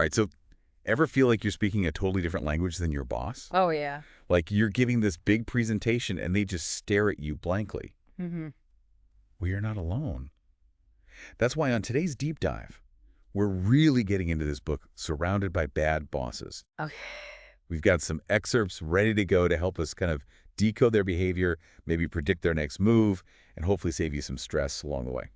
All right, so ever feel like you're speaking a totally different language than your boss? Oh, yeah. Like you're giving this big presentation and they just stare at you blankly. Mm-hmm. Well, you're not alone. That's why on today's deep dive, we're really getting into this book, Surrounded by Bad Bosses. Okay. We've got some excerpts ready to go to help us kind of decode their behavior, maybe predict their next move, and hopefully save you some stress along the way.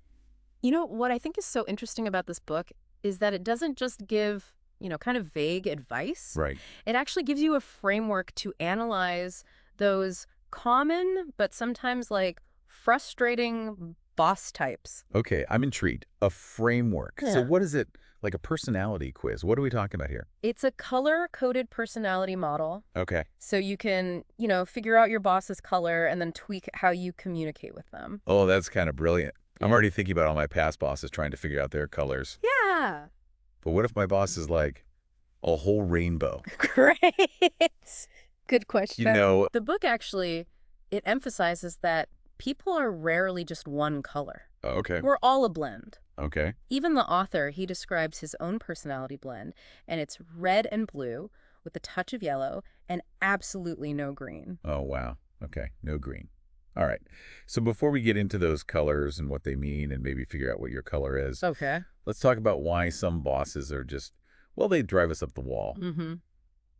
You know, what I think is so interesting about this book is that it doesn't just give, kind of vague advice. Right. It actually gives you a framework to analyze those common but sometimes like frustrating boss types. Okay, I'm intrigued. A framework. So Yeah. what is it, like a personality quiz? What are we talking about here? It's a color-coded personality model. Okay. So you can, figure out your boss's color and then tweak how you communicate with them. Oh, that's kind of brilliant. I'm Yeah. already thinking about all my past bosses trying to figure out their colors. Yeah. But what if my boss is like a whole rainbow? Great. Good question. You know, The book actually, it emphasizes that people are rarely just one color. okay, We're all a blend. okay. Even the author, he describes his own personality blend, and it's red and blue with a touch of yellow and absolutely no green. Oh, wow. Okay, no green. All right. So before we get into those colors and what they mean and maybe figure out what your color is, Okay. let's talk about why some bosses are just, well, they drive us up the wall. Mm-hmm.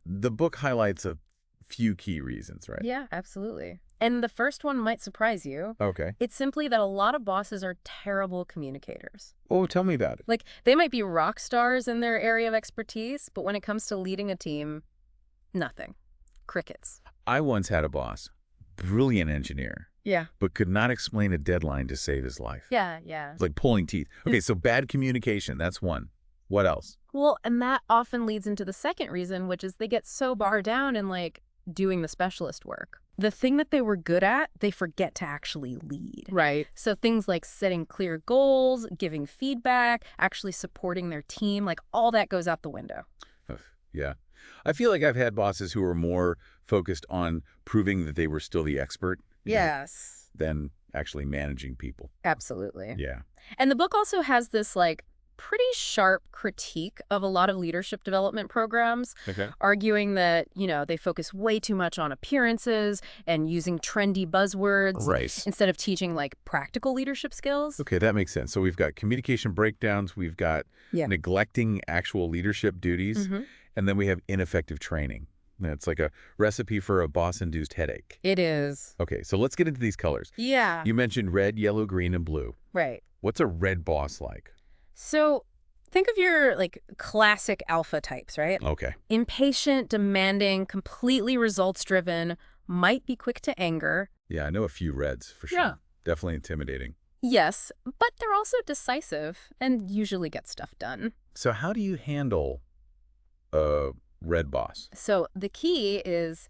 The book highlights a few key reasons, right? Yeah, absolutely. And the first one might surprise you. Okay. It's simply that a lot of bosses are terrible communicators. Oh, tell me about it. Like, they might be rock stars in their area of expertise, but when it comes to leading a team, nothing. Crickets. I once had a boss, brilliant engineer, Yeah. but could not explain a deadline to save his life. Yeah, yeah. It's like pulling teeth. Okay, so bad communication, that's one. What else? Well, and that often leads into the second reason, which is they get so barred down in, doing the specialist work. The thing that they were good at, they forget to actually lead. Right. So things like setting clear goals, giving feedback, actually supporting their team, all that goes out the window. Ugh, yeah. I feel like I've had bosses who were more focused on proving that they were still the expert Yes. than actually managing people. Absolutely. Yeah. And the book also has this, pretty sharp critique of a lot of leadership development programs, Okay. arguing that, they focus way too much on appearances and using trendy buzzwords Right. instead of teaching, practical leadership skills. Okay, that makes sense. So we've got communication breakdowns, we've got Yeah. neglecting actual leadership duties, Mhm. and then we have ineffective training. It's like a recipe for a boss-induced headache. It is. Okay, so let's get into these colors. Yeah. You mentioned red, yellow, green, and blue. Right. What's a red boss like? So think of your, classic alpha types, right? Okay. Impatient, demanding, completely results-driven, might be quick to anger. Yeah, I know a few reds for sure. Yeah. Definitely intimidating. Yes, but they're also decisive and usually get stuff done. So how do you handle a red boss? So the key is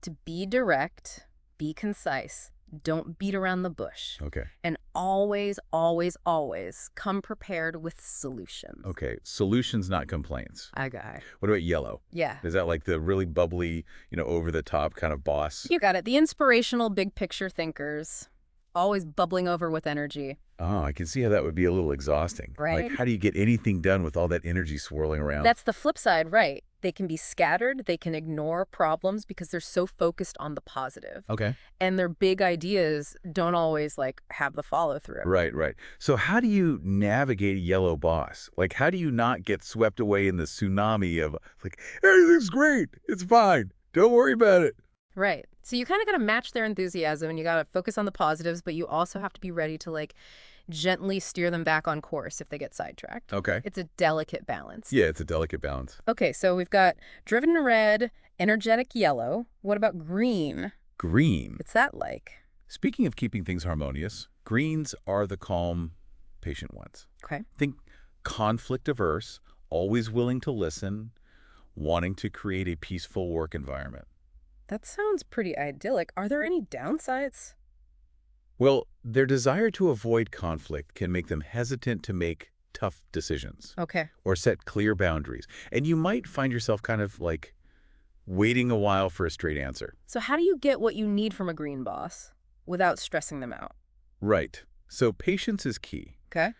to be direct, be concise, don't beat around the bush, Okay. and always, always, always come prepared with solutions. Okay, solutions, not complaints. I got it. What about yellow? Yeah. Is that like the really bubbly, over-the-top kind of boss? You got it. The inspirational big picture thinkers, always bubbling over with energy. Oh, I can see how that would be a little exhausting. Right. Like, how do you get anything done with all that energy swirling around? That's the flip side, right? They can be scattered, they can ignore problems because they're so focused on the positive. Okay. And their big ideas don't always, have the follow-through. Right, right. So how do you navigate a yellow boss? Like, how do you not get swept away in the tsunami of, everything's great, it's fine, don't worry about it? Right. So you kind of got to match their enthusiasm and you got to focus on the positives, but you also have to be ready to gently steer them back on course if they get sidetracked. Okay. It's a delicate balance. Yeah, it's a delicate balance. Okay, so we've got driven red, energetic yellow. What about green? Green. What's that like? Speaking of keeping things harmonious, greens are the calm, patient ones. Okay. Think conflict averse, always willing to listen, wanting to create a peaceful work environment. That sounds pretty idyllic. Are there any downsides? Well, their desire to avoid conflict can make them hesitant to make tough decisions Okay. or set clear boundaries. And you might find yourself kind of waiting a while for a straight answer. So how do you get what you need from a green boss without stressing them out? Right. So patience is key. Okay.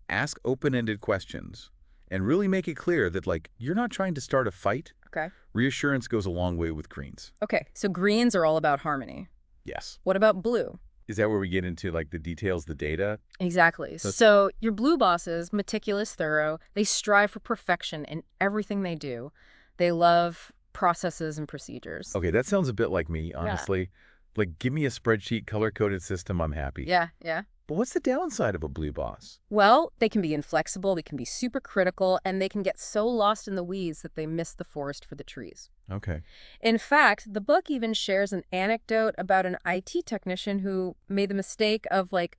Ask open-ended questions and really make it clear that, like, you're not trying to start a fight. Okay. Reassurance goes a long way with greens. Okay, so greens are all about harmony. Yes. What about blue? Is that where we get into, like, the details, the data? Exactly. So your blue bosses, meticulous, thorough, they strive for perfection in everything they do. They love processes and procedures. Okay, that sounds a bit like me, honestly. Like, give me a spreadsheet, color-coded system, I'm happy. Yeah, yeah. But what's the downside of a blue boss? Well, they can be inflexible, they can be super critical, and they can get so lost in the weeds that they miss the forest for the trees. Okay. In fact, the book even shares an anecdote about an IT technician who made the mistake of, like,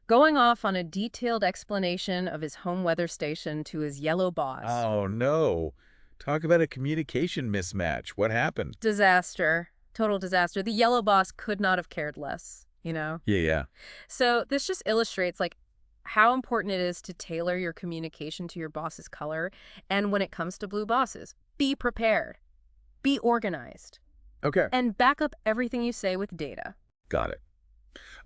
going off on a detailed explanation of his home weather station to his yellow boss. Oh, no. Talk about a communication mismatch. What happened? Disaster. Total disaster. The yellow boss could not have cared less, you know? Yeah. So this just illustrates, like, how important it is to tailor your communication to your boss's color. And when it comes to blue bosses, be prepared. Be organized. Okay. And back up everything you say with data. Got it.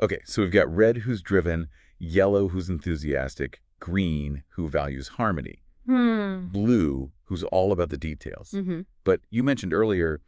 Okay, so we've got red who's driven, yellow who's enthusiastic, green who values harmony, blue who's all about the details. Mm-hmm. But you mentioned earlier,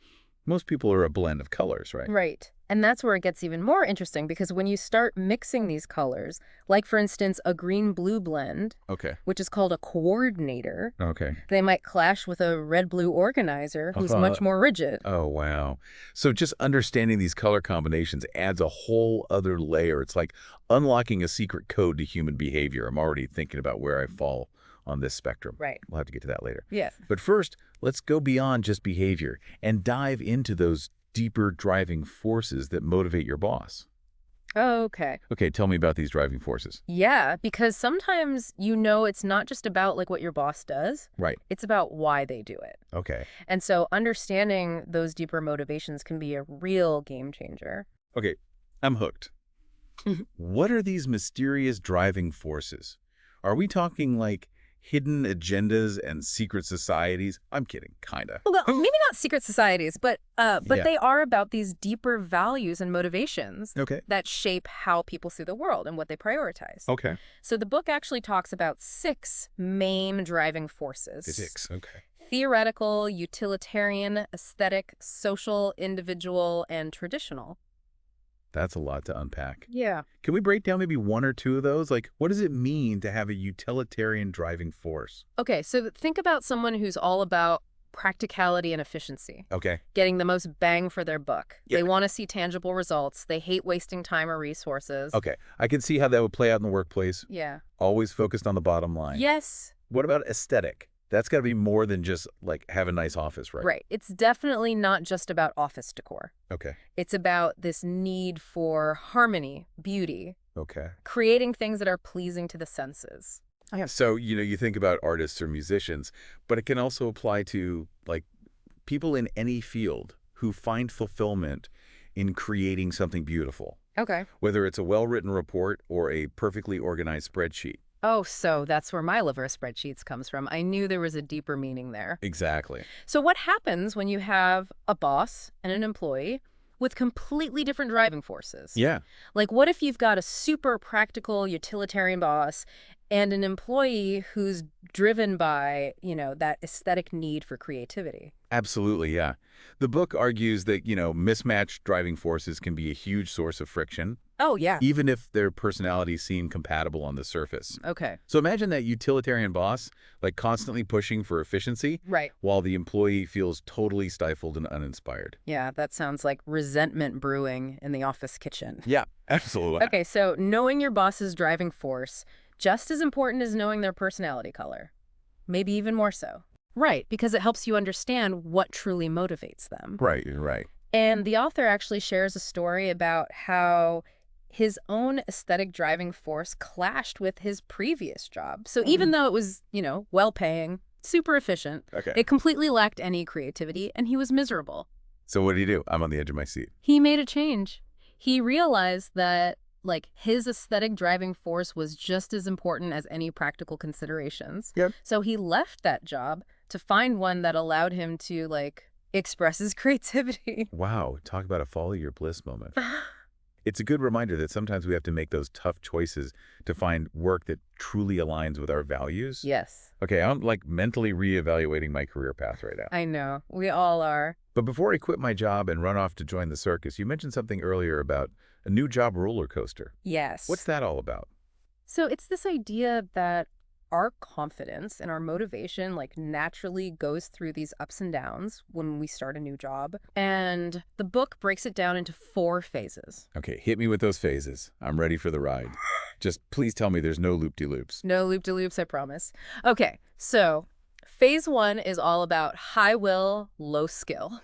most people are a blend of colors, right? Right. And that's where it gets even more interesting, because when you start mixing these colors, like, for instance, a green-blue blend, Okay. which is called a coordinator, Okay. they might clash with a red-blue organizer who's much more rigid. Oh, wow. So just understanding these color combinations adds a whole other layer. It's like unlocking a secret code to human behavior. I'm already thinking about where I fall on this spectrum. Right. We'll have to get to that later. Yes. But first, let's go beyond just behavior and dive into those deeper driving forces that motivate your boss. Okay. Okay, tell me about these driving forces. Yeah, because sometimes, it's not just about, like, what your boss does. Right. It's about why they do it. Okay. And so understanding those deeper motivations can be a real game changer. Okay, I'm hooked. What are these mysterious driving forces? Are we talking like hidden agendas and secret societies? I'm kidding, kinda. Well, maybe not secret societies, but Yeah. they are about these deeper values and motivations Okay. that shape how people see the world and what they prioritize. Okay. So the book actually talks about 6 main driving forces. 6. Okay. Theoretical, utilitarian, aesthetic, social, individual, and traditional. That's a lot to unpack. Yeah. Can we break down maybe 1 or 2 of those? Like, what does it mean to have a utilitarian driving force? Okay, so think about someone who's all about practicality and efficiency, Okay. getting the most bang for their buck. Yeah. They want to see tangible results. They hate wasting time or resources. Okay. I can see how that would play out in the workplace. Yeah. Always focused on the bottom line. Yes. What about aesthetic? That's got to be more than just, like, have a nice office, right? Right. It's definitely not just about office decor. Okay. It's about this need for harmony, beauty, Okay. creating things that are pleasing to the senses. So, you think about artists or musicians, but it can also apply to, like, people in any field who find fulfillment in creating something beautiful, Okay. whether it's a well-written report or a perfectly organized spreadsheet. Oh, so that's where my love of spreadsheets comes from. I knew there was a deeper meaning there. Exactly. So what happens when you have a boss and an employee with completely different driving forces? Yeah. Like, what if you've got a super practical utilitarian boss and an employee who's driven by, that aesthetic need for creativity? Absolutely, yeah. The book argues that, mismatched driving forces can be a huge source of friction, Oh, yeah. even if their personalities seem compatible on the surface. Okay. So imagine that utilitarian boss, like, constantly pushing for efficiency, Right. while the employee feels totally stifled and uninspired. Yeah, that sounds like resentment brewing in the office kitchen. Yeah, absolutely. Okay, so knowing your boss's driving force, just as important as knowing their personality color. Maybe even more so. Right, because it helps you understand what truly motivates them. Right, you're right. And the author actually shares a story about how his own aesthetic driving force clashed with his previous job. So even though it was, well-paying, super efficient, Okay. it completely lacked any creativity, and he was miserable. So what do you do? I'm on the edge of my seat. He made a change. He realized that, like, his aesthetic driving force was just as important as any practical considerations. Yep. So he left that job to find one that allowed him to, like, express his creativity. Wow, talk about a follow your bliss moment. It's a good reminder that sometimes we have to make those tough choices to find work that truly aligns with our values. Yes, Okay, I'm like mentally reevaluating my career path right now. I know. We all are. But before I quit my job and run off to join the circus, you mentioned something earlier about a new job roller coaster. What's Yes. that all about? So it's this idea that our confidence and our motivation like naturally goes through these ups and downs when we start a new job. And the book breaks it down into 4 phases. Okay, hit me with those phases. I'm ready for the ride. Just please tell me there's no loop-de-loops. No loop-de-loops, I promise. Okay, so phase 1 is all about high will, low skill.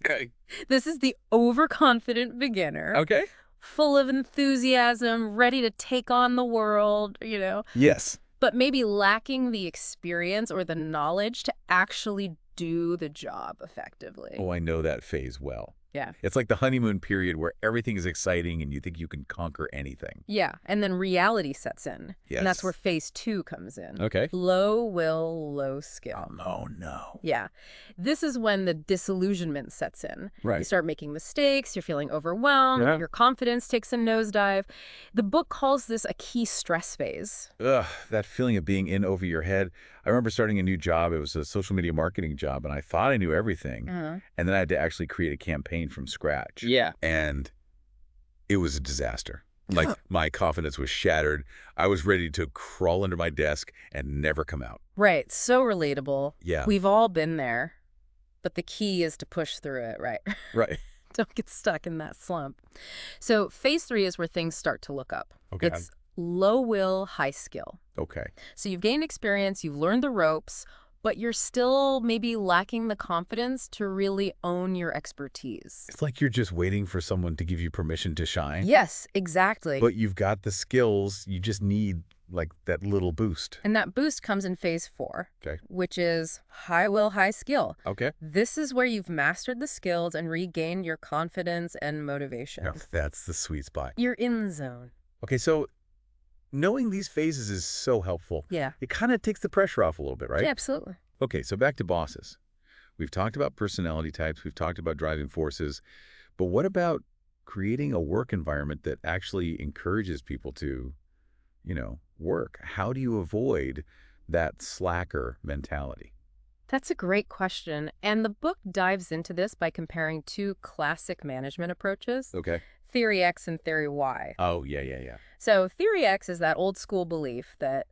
Okay. This is the overconfident beginner, Okay. full of enthusiasm, ready to take on the world, Yes. but maybe lacking the experience or the knowledge to actually do the job effectively. Oh, I know that phase well. Yeah. It's like the honeymoon period where everything is exciting and you think you can conquer anything. Yeah, and then reality sets in. Yes. And that's where phase 2 comes in. Okay. Low will, low skill. Oh, no. Yeah. This is when the disillusionment sets in. You Right. start making mistakes, you're feeling overwhelmed, Yeah. your confidence takes a nosedive. The book calls this a key stress phase. Ugh, that feeling of being in over your head. I remember starting a new job. It was a social media marketing job, and I thought I knew everything. Uh-huh. And then I had to actually create a campaign from scratch. Yeah. And it was a disaster. Like, my confidence was shattered. I was ready to crawl under my desk and never come out. Right, so relatable. Yeah. We've all been there. But the key is to push through it, right? Right. Don't get stuck in that slump. So phase 3 is where things start to look up. Okay. It's low will, high skill. Okay. So you've gained experience, you've learned the ropes, but you're still maybe lacking the confidence to really own your expertise. It's like you're just waiting for someone to give you permission to shine. Yes, exactly. But you've got the skills. You just need, like, that little boost. And that boost comes in phase 4, Okay. which is high will, high skill. Okay. This is where you've mastered the skills and regained your confidence and motivation. Oh, that's the sweet spot. You're in the zone. Okay, so knowing these phases is so helpful. Yeah. It kind of takes the pressure off a little bit, right? Yeah, absolutely. Okay, so back to bosses. We've talked about personality types. We've talked about driving forces. But what about creating a work environment that actually encourages people to, work? How do you avoid that slacker mentality? That's a great question. And the book dives into this by comparing 2 classic management approaches, Okay. Theory X and Theory Y. Oh, yeah. So Theory X is that old school belief that,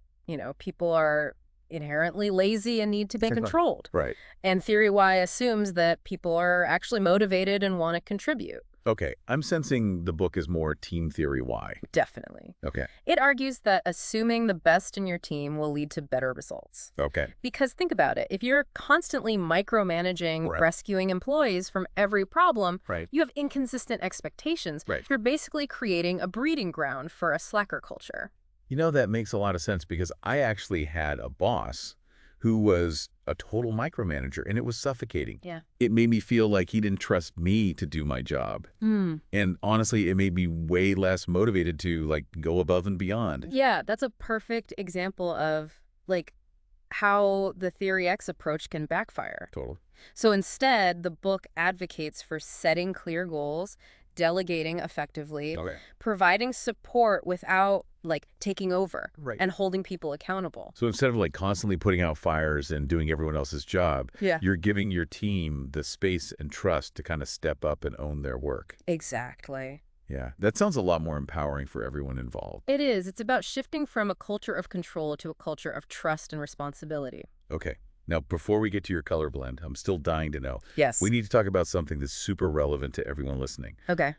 people are inherently lazy and need to be controlled. Right. And Theory Y assumes that people are actually motivated and want to contribute. Okay, I'm sensing the book is more team theory Y. Definitely. Okay. It argues that assuming the best in your team will lead to better results. Okay. Because think about it. If you're constantly micromanaging, Right. rescuing employees from every problem, Right. you have inconsistent expectations. Right. You're basically creating a breeding ground for a slacker culture. That makes a lot of sense because I actually had a boss who was a total micromanager, and it was suffocating. Yeah. It made me feel like he didn't trust me to do my job. And honestly, it made me way less motivated to, go above and beyond. Yeah, that's a perfect example of, how the Theory X approach can backfire. Totally. So instead, the book advocates for setting clear goals, delegating effectively, Okay. providing support without, taking over, Right. and holding people accountable. So instead of, constantly putting out fires and doing everyone else's job, Yeah. you're giving your team the space and trust to kind of step up and own their work. Exactly. Yeah, that sounds a lot more empowering for everyone involved. It is. It's about shifting from a culture of control to a culture of trust and responsibility. Okay. Now, before we get to your color blend, I'm still dying to know. Yes. We need to talk about something that's super relevant to everyone listening. Okay.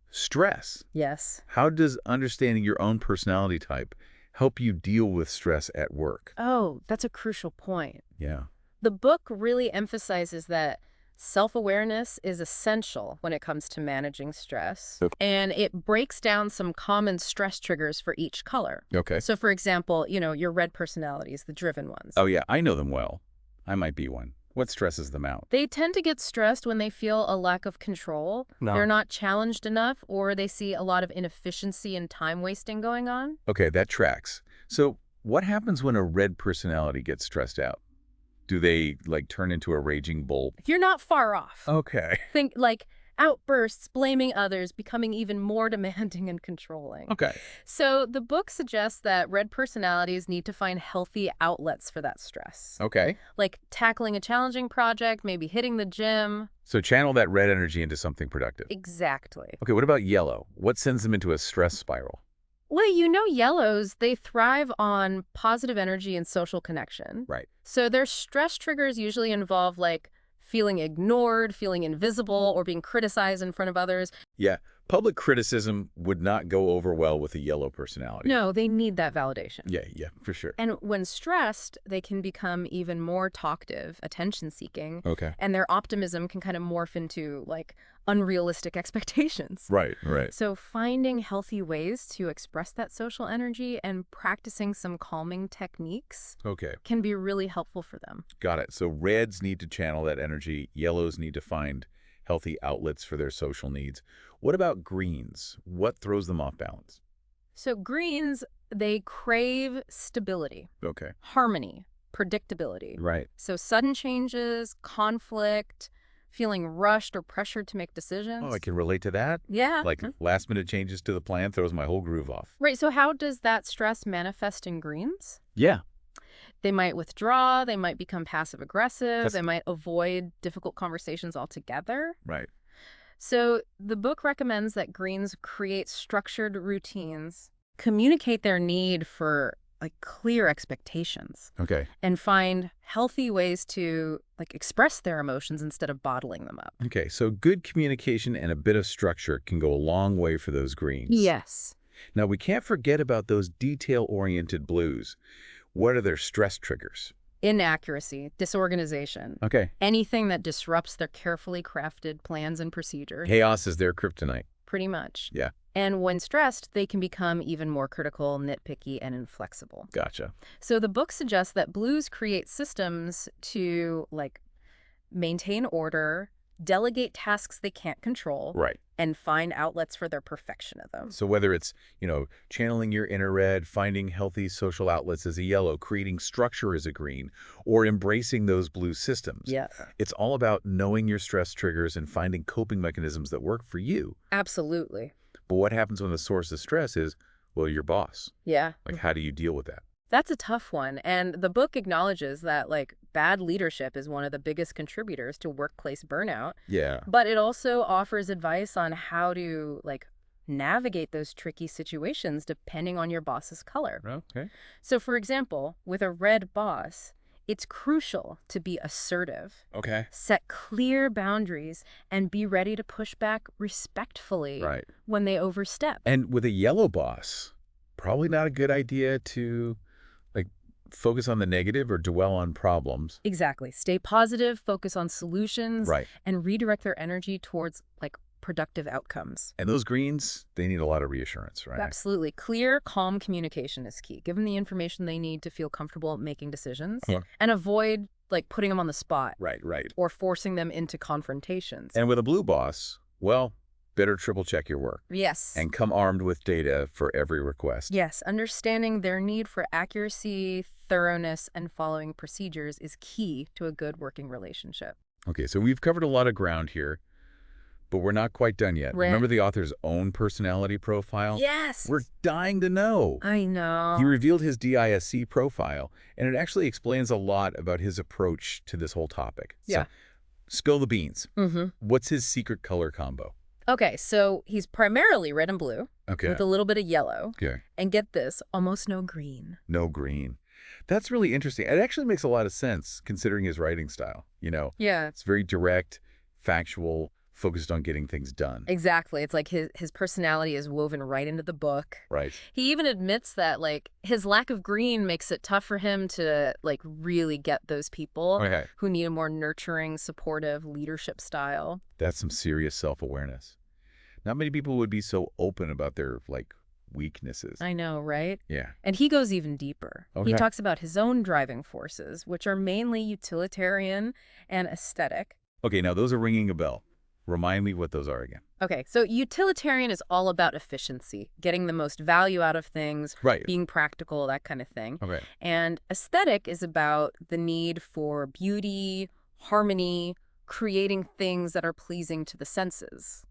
Stress. Yes. How does understanding your own personality type help you deal with stress at work? Oh, that's a crucial point. Yeah. The book really emphasizes that self-awareness is essential when it comes to managing stress. Okay. And it breaks down some common stress triggers for each color. Okay. So, for example, your red personalities, the driven ones. Oh, yeah, I know them well. I might be one. What stresses them out? They tend to get stressed when they feel a lack of control, No. they're not challenged enough, or they see a lot of inefficiency and time wasting going on. Okay, that tracks. So what happens when a red personality gets stressed out? Do they, turn into a raging bull? You're not far off. Okay. Think outbursts, blaming others, becoming even more demanding and controlling. Okay. So the book suggests that red personalities need to find healthy outlets for that stress, Okay. like tackling a challenging project, maybe hitting the gym. So channel that red energy into something productive. Exactly. Okay, what about yellow? What sends them into a stress spiral? Well, yellows, they thrive on positive energy and social connection. Right. So their stress triggers usually involve like feeling ignored, feeling invisible, or being criticized in front of others. Yeah, public criticism would not go over well with a yellow personality. No, they need that validation. Yeah, for sure. And when stressed, they can become even more talkative, attention-seeking, Okay. and their optimism can kind of morph into, like, unrealistic expectations. Right. So finding healthy ways to express that social energy and practicing some calming techniques Okay, can be really helpful for them. got it. So reds need to channel that energy. Yellows need to find healthy outlets for their social needs. What about greens? What throws them off balance? So greens, they crave stability, Okay. harmony, predictability. Right. So sudden changes, conflict, feeling rushed or pressured to make Oh, decisions. I can relate to that. Yeah. Like last-minute changes to the plan throws my whole groove off. Right. So how does that stress manifest in greens? Yeah. They might withdraw. They might become passive aggressive. That's- They might avoid difficult conversations altogether. Right. So the book recommends that greens create structured routines, communicate their need for like clear expectations, Okay. and find healthy ways to like express their emotions instead of bottling them up. Okay, so good communication and a bit of structure can go a long way for those greens. Yes. Now, we can't forget about those detail-oriented blues. What are their stress triggers? Inaccuracy, disorganization, Okay. anything that disrupts their carefully crafted plans and procedures. Chaos is their kryptonite. Pretty much. Yeah. And when stressed, they can become even more critical, nitpicky, and inflexible. Gotcha. So the book suggests that blues create systems to, like, maintain order, delegate tasks they can't control, Right. and find outlets for their perfectionism. So whether it's, channeling your inner red, finding healthy social outlets as a yellow, creating structure as a green, or embracing those blue systems, Yeah. it's all about knowing your stress triggers and finding coping mechanisms that work for you. Absolutely. But what happens when the source of stress is, well, your boss? Yeah. Like, how do you deal with that? That's a tough one. And the book acknowledges that, like, bad leadership is one of the biggest contributors to workplace burnout. Yeah. But it also offers advice on how to, like, navigate those tricky situations depending on your boss's color. Okay. So, for example, with a red boss, it's crucial to be assertive, Okay. set clear boundaries, and be ready to push back respectfully Right. when they overstep. And with a yellow boss, probably not a good idea to, focus on the negative or dwell on problems. Exactly. Stay positive, focus on solutions, Right. and redirect their energy towards, like, productive outcomes. And those greens, they need a lot of reassurance, right? Absolutely. Clear, calm communication is key. Give them the information they need to feel comfortable making decisions and avoid, like, putting them on the spot Right. or forcing them into confrontations. And with a blue boss, well, better triple check your work Yes. and come armed with data for every request. Yes, understanding their need for accuracy, thoroughness, and following procedures is key to a good working relationship. Okay, so we've covered a lot of ground here, but we're not quite done yet. Right. Remember the author's own personality profile? Yes. We're dying to know. I know. He revealed his DISC profile, and it actually explains a lot about his approach to this whole topic. Yeah. So, spill the beans. Mm-hmm. What's his secret color combo? Okay, so he's primarily red and blue Okay. with a little bit of yellow. Okay. And get this, almost no green. No green. That's really interesting. It actually makes a lot of sense considering his writing style. Yeah. It's very direct, factual, focused on getting things done. Exactly. It's like his personality is woven right into the book. Right. He even admits that, like, his lack of green makes it tough for him to, like, really get those people Okay. who need a more nurturing, supportive leadership style. That's some serious self-awareness. Not many people would be so open about their, weaknesses. I know, right? Yeah. And he goes even deeper. Okay. He talks about his own driving forces, which are mainly utilitarian and aesthetic. Okay, now those are ringing a bell. Remind me what those are again. Okay, so utilitarian is all about efficiency, getting the most value out of things, Right. being practical, that kind of thing. Okay. And aesthetic is about the need for beauty, harmony, creating things that are pleasing to the senses.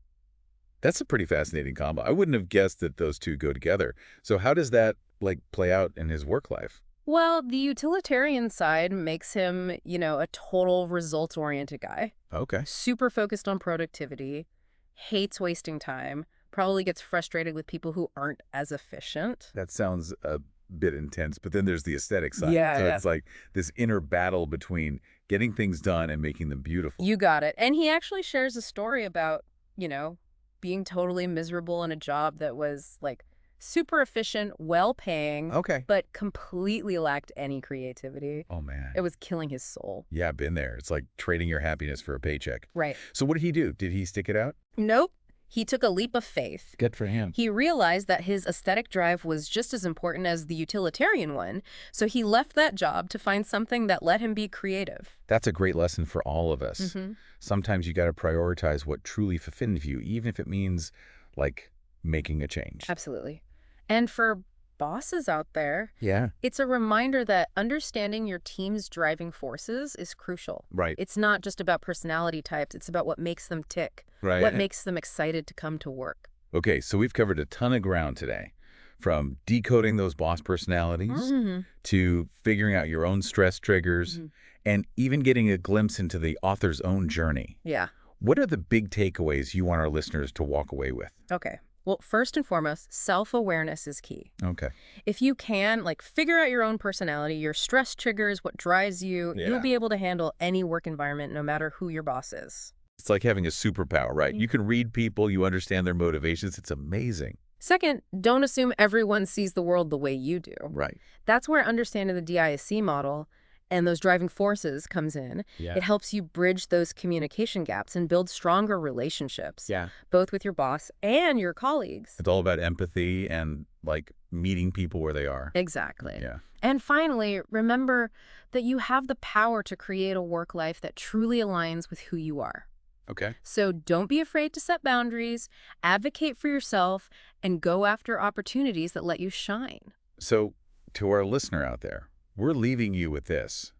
That's a pretty fascinating combo. I wouldn't have guessed that those two go together. So how does that, like, play out in his work life? Well, the utilitarian side makes him, a total results-oriented guy. Okay. Super focused on productivity, hates wasting time, probably gets frustrated with people who aren't as efficient. That sounds a bit intense, but then there's the aesthetic side. Yeah, So yeah. it's like this inner battle between getting things done and making them beautiful. You got it. And he actually shares a story about, you know, being totally miserable in a job that was like super efficient, well-paying, Okay. but completely lacked any creativity. Oh, man. It was killing his soul. Yeah, I've been there. It's like trading your happiness for a paycheck. Right. So what did he do? Did he stick it out? Nope. He took a leap of faith. Good for him. He realized that his aesthetic drive was just as important as the utilitarian one, so he left that job to find something that let him be creative. That's a great lesson for all of us. Mm-hmm. Sometimes you got to prioritize what truly fulfills you, even if it means, like, making a change. Absolutely. And for bosses out there, Yeah. it's a reminder that understanding your team's driving forces is crucial. Right. It's not just about personality types, it's about what makes them tick, Right. what makes them excited to come to work. Okay, so we've covered a ton of ground today, from decoding those boss personalities Mm-hmm. to figuring out your own stress triggers and even getting a glimpse into the author's own journey. Yeah. What are the big takeaways you want our listeners to walk away with? Okay. Well, first and foremost, self-awareness is key. Okay. If you can, figure out your own personality, your stress triggers, what drives you, Yeah. you'll be able to handle any work environment no matter who your boss is. It's like having a superpower, right? Mhm. You can read people, you understand their motivations. It's amazing. Second, don't assume everyone sees the world the way you do. Right. That's where understanding the DISC model and those driving forces comes in. Yeah. It helps you bridge those communication gaps and build stronger relationships, Yeah. both with your boss and your colleagues. It's all about empathy and, like, meeting people where they are. Exactly. Yeah. And finally, remember that you have the power to create a work life that truly aligns with who you are. Okay. So don't be afraid to set boundaries, advocate for yourself, and go after opportunities that let you shine. So, to our listener out there, we're leaving you with this.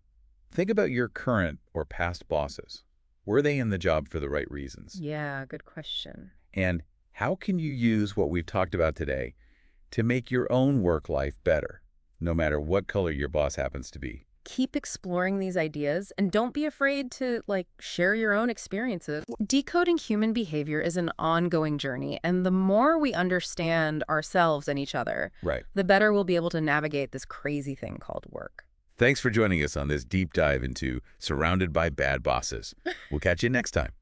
Think about your current or past bosses. Were they in the job for the right reasons? Yeah, good question. And how can you use what we've talked about today to make your own work life better, no matter what color your boss happens to be? Keep exploring these ideas and don't be afraid to share your own experiences. Decoding human behavior is an ongoing journey, and the more we understand ourselves and each other, Right. the better we'll be able to navigate this crazy thing called work. Thanks for joining us on this deep dive into Surrounded by Bad Bosses. We'll catch you next time.